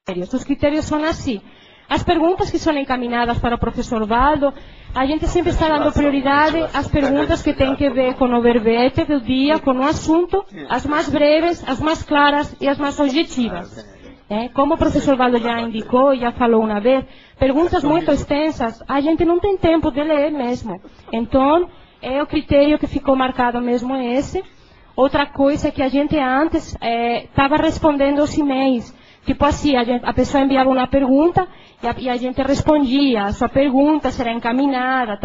Os critérios são assim. As perguntas que são encaminhadas para o professor Valdo, a gente sempre está dando prioridade às perguntas que têm que ver com o verbete do dia, com o assunto, as mais breves, as mais claras e as mais objetivas. Como o professor Valdo já indicou, já falou uma vez, perguntas muito extensas, a gente não tem tempo de ler mesmo. Então, é o critério que ficou marcado mesmo esse. Outra coisa é que a gente antes estava respondendo os e-mails. Tipo assim, a pessoa enviava uma pergunta e a gente respondia, a sua pergunta será encaminhada,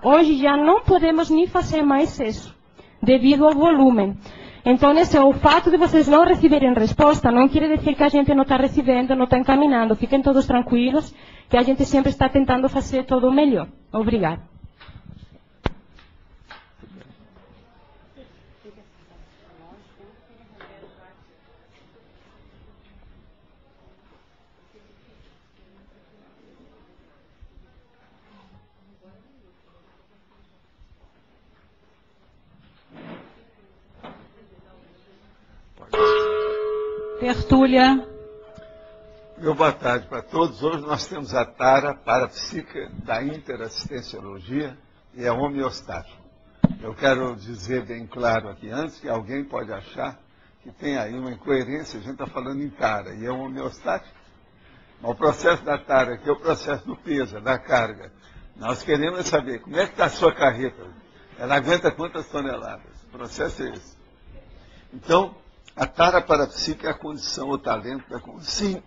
Hoje já não podemos nem fazer mais isso, devido ao volume. Então, o fato de vocês não receberem resposta não quer dizer que a gente não está recebendo, não está encaminhando. Fiquem todos tranquilos, que a gente sempre está tentando fazer tudo o melhor. Obrigada. Tertúlia. Boa tarde para todos. Hoje nós temos a tara parapsíquica da interassistenciologia e a homeostática. Eu quero dizer bem claro aqui antes que alguém pode achar que tem aí uma incoerência, a gente está falando em tara e é homeostática. Mas o processo da tara aqui é o processo do peso, da carga. Nós queremos saber como é que está a sua carreta. Ela aguenta quantas toneladas? O processo é esse. Então, a tara parapsíquica é a condição, o talento da consciência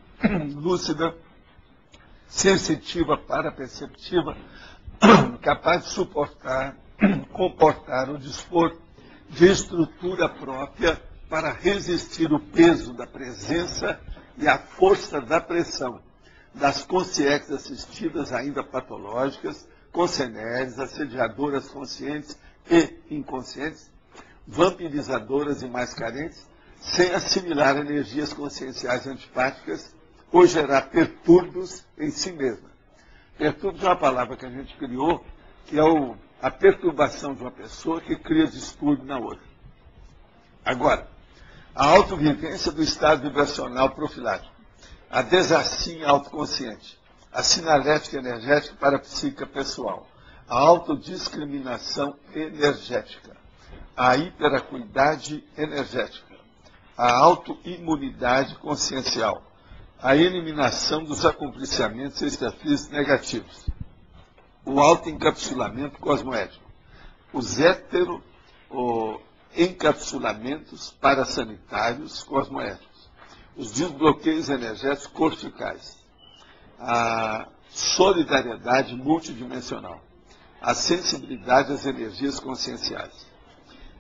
lúcida, sensitiva, paraperceptiva, capaz de suportar, comportar ou dispor de estrutura própria para resistir o peso da presença e a força da pressão das consciências assistidas ainda patológicas, conscientes, assediadoras conscientes e inconscientes, vampirizadoras e mais carentes, sem assimilar energias conscienciais antipáticas ou gerar perturbos em si mesma. Perturbos é uma palavra que a gente criou, que é a perturbação de uma pessoa que cria distúrbio na outra. Agora, a autovivência do estado vibracional profilático, a desassinha autoconsciente, a sinalética energética parapsíquica pessoal, a autodiscriminação energética, a hiperacuidade energética, a autoimunidade consciencial, a eliminação dos acompliciamentos extrafísicos negativos, o autoencapsulamento cosmoético, os heteroencapsulamentos parasanitários cosmoéticos, os desbloqueios energéticos corticais, a solidariedade multidimensional, a sensibilidade às energias conscienciais,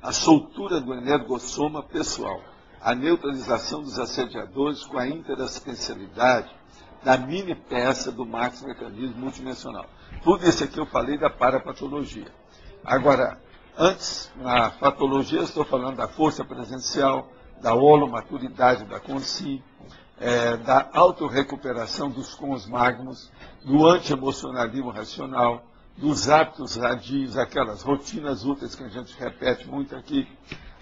a soltura do energossoma pessoal, a neutralização dos assediadores com a interassistencialidade da mini peça do maxi mecanismo multidimensional. Tudo isso aqui eu falei da parapatologia. Agora, antes, na patologia, eu estou falando da força presencial, da holomaturidade da consciência, da autorrecuperação dos cons magnos, do anti-emocionalismo racional, dos hábitos radios, aquelas rotinas úteis que a gente repete muito aqui,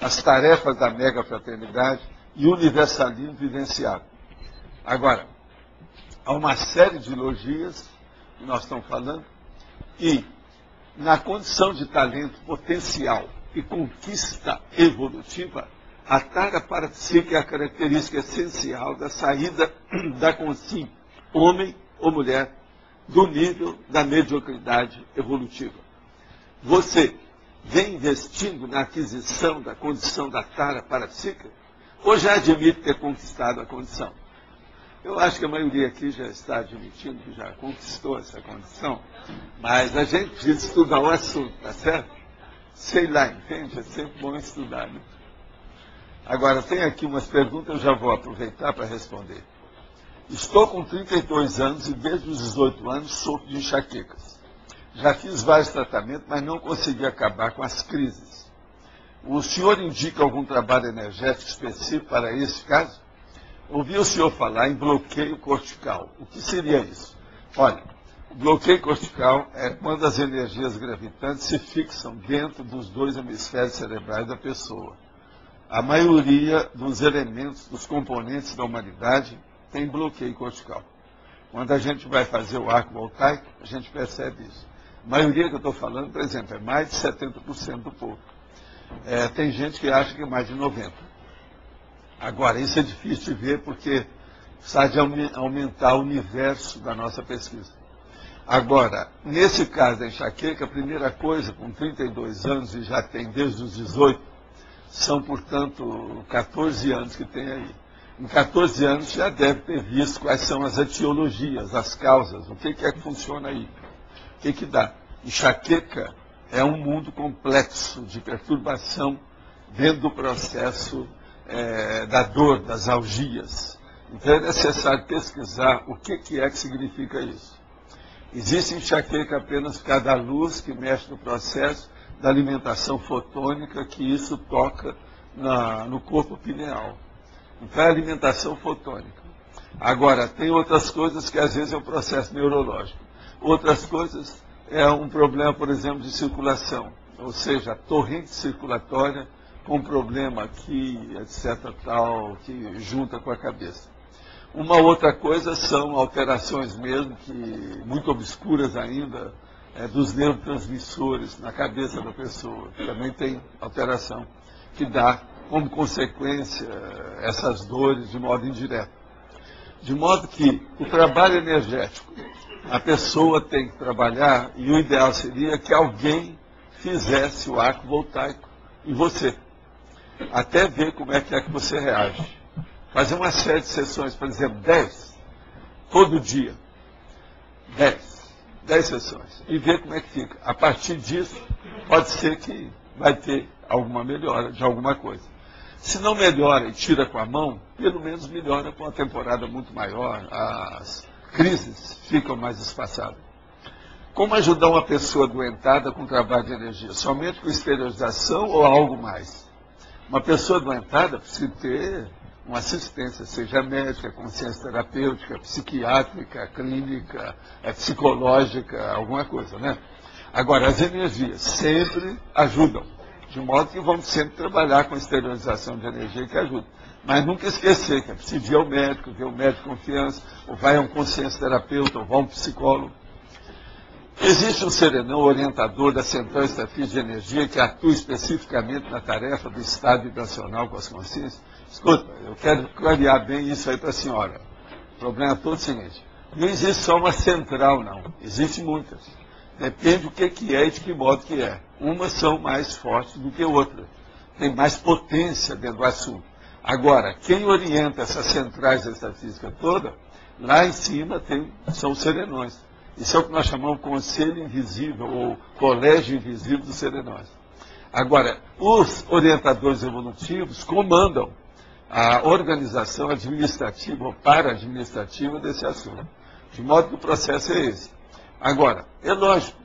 as tarefas da mega-fraternidade e universalismo vivenciado. Agora, há uma série de logias que nós estamos falando e, na condição de talento potencial e conquista evolutiva, a tara parapsíquica é a característica essencial da saída da consciência, homem ou mulher, do nível da mediocridade evolutiva. Você vem investindo na aquisição da condição da tara parapsíquica ou já admite ter conquistado a condição? Eu acho que a maioria aqui já está admitindo que já conquistou essa condição, mas a gente precisa estudar o assunto, tá certo? Sei lá, entende? É sempre bom estudar, né? Agora, tem aqui umas perguntas, eu já vou aproveitar para responder. Estou com 32 anos e desde os 18 anos sofro de enxaquecas. Já fiz vários tratamentos, mas não consegui acabar com as crises. O senhor indica algum trabalho energético específico para esse caso? Ouvi o senhor falar em bloqueio cortical. O que seria isso? Olha, o bloqueio cortical é quando as energias gravitantes se fixam dentro dos dois hemisférios cerebrais da pessoa. A maioria dos elementos, dos componentes da humanidade tem bloqueio cortical. Quando a gente vai fazer o arco voltaico, a gente percebe isso. A maioria que eu estou falando, por exemplo, é mais de 70% do povo. Tem gente que acha que é mais de 90%. Agora, isso é difícil de ver porque precisa de aumentar o universo da nossa pesquisa. Agora, nesse caso da enxaqueca, a primeira coisa, com 32 anos e já tem desde os 18, são, portanto, 14 anos que tem aí. Em 14 anos já deve ter visto quais são as etiologias, as causas, o que é que funciona aí, o que dá. Enxaqueca é um mundo complexo de perturbação dentro do processo da dor, das algias. Então é necessário pesquisar o que é que significa isso. Existe enxaqueca apenas por causa da luz que mexe no processo da alimentação fotônica, que isso toca no corpo pineal. Então é alimentação fotônica. Agora, tem outras coisas que às vezes é um processo neurológico. Outras coisas é um problema, por exemplo, de circulação. Ou seja, a torrente circulatória com problema aqui, etc., tal, que junta com a cabeça. Uma outra coisa são alterações mesmo, que muito obscuras ainda, dos neurotransmissores na cabeça da pessoa. Também tem alteração que dá como consequência essas dores de modo indireto. De modo que o trabalho energético, a pessoa tem que trabalhar, e o ideal seria que alguém fizesse o arco voltaico em você, até ver como é que você reage. Fazer uma série de sessões, por exemplo, 10, todo dia. 10 sessões. E ver como é que fica. A partir disso, pode ser que vai ter alguma melhora de alguma coisa. Se não melhora e tira com a mão, pelo menos melhora com uma temporada muito maior. As crises ficam mais espaçadas. Como ajudar uma pessoa doentada com trabalho de energia? Somente com esterilização ou algo mais? Uma pessoa doentada precisa ter uma assistência, seja médica, consciência terapêutica, psiquiátrica, clínica, psicológica, alguma coisa, né? Agora, as energias sempre ajudam, de modo que vamos sempre trabalhar com esterilização de energia que ajuda. Mas nunca esquecer que é preciso ir ao médico, ver o médico de confiança, ou vai a um consciência terapeuta, ou vai a um psicólogo. Existe um serenão orientador da Central Estatística de Energia que atua especificamente na tarefa do estado vibracional com as consciências? Escuta, eu quero clarear bem isso aí para a senhora. O problema é todo o seguinte: não existe só uma central, não. Existem muitas. Depende do que é e de que modo que é. Umas são mais fortes do que outras. Tem mais potência dentro do assunto. Agora, quem orienta essas centrais da estatística toda, lá em cima são os serenões. Isso é o que nós chamamos de Conselho Invisível, ou Colégio Invisível dos Serenões. Agora, os orientadores evolutivos comandam a organização administrativa ou para-administrativa desse assunto. De modo que o processo é esse. Agora, é lógico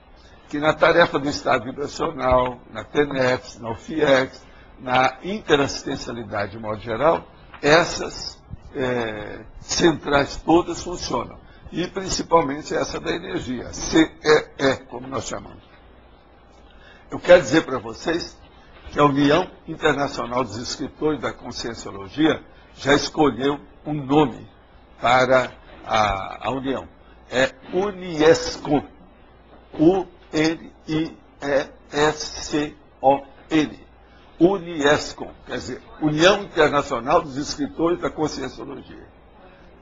que na tarefa do Estado Vibracional, na TENEPS, na UFIEX, na interassistencialidade de modo geral, essas centrais todas funcionam. E principalmente essa da energia, CEE, como nós chamamos. Eu quero dizer para vocês que a União Internacional dos Escritores da Conscienciologia já escolheu um nome para a União. É Uniescon. U-N-I-E-S-C-O-N. Uniescon, quer dizer, União Internacional dos Escritores da Conscienciologia.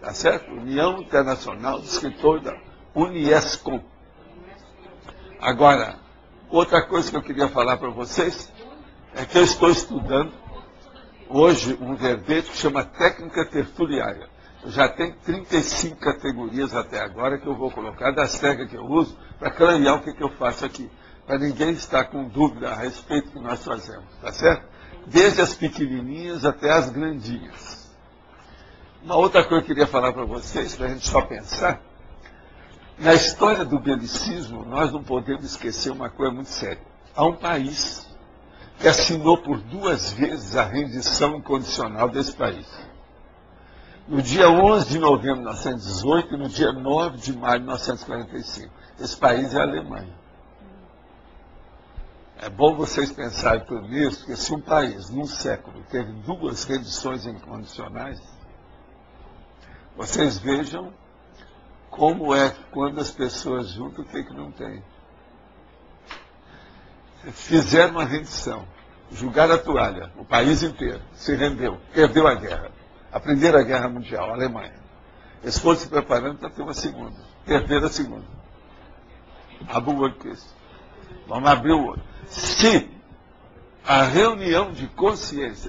Tá certo? União Internacional dos Escritores da Uniescon. Agora, outra coisa que eu queria falar para vocês é que eu estou estudando hoje um verbete que chama técnica tertuliária. Eu já tenho 35 categorias até agora que eu vou colocar das técnicas que eu uso para clarear o que eu faço aqui, para ninguém estar com dúvida a respeito do que nós fazemos, tá certo? Desde as pequenininhas até as grandinhas. Uma outra coisa que eu queria falar para vocês, para a gente só pensar, na história do belicismo, nós não podemos esquecer uma coisa muito séria. Há um país que assinou por 2 vezes a rendição incondicional desse país. No dia 11 de novembro de 1918 e no dia 9 de maio de 1945. Esse país é a Alemanha. É bom vocês pensarem tudo isso, porque se um país, num século, teve 2 rendições incondicionais, Vocês vejam como é quando as pessoas juntam o que não tem. Fizeram uma rendição, jogaram a toalha, o país inteiro se rendeu, perdeu a guerra. A Primeira Guerra Mundial, a Alemanha. Eles foram se preparando para ter uma segunda, perderam a segunda. Abriu o olho com isso. Vamos abrir o olho. Se a reunião de consciência,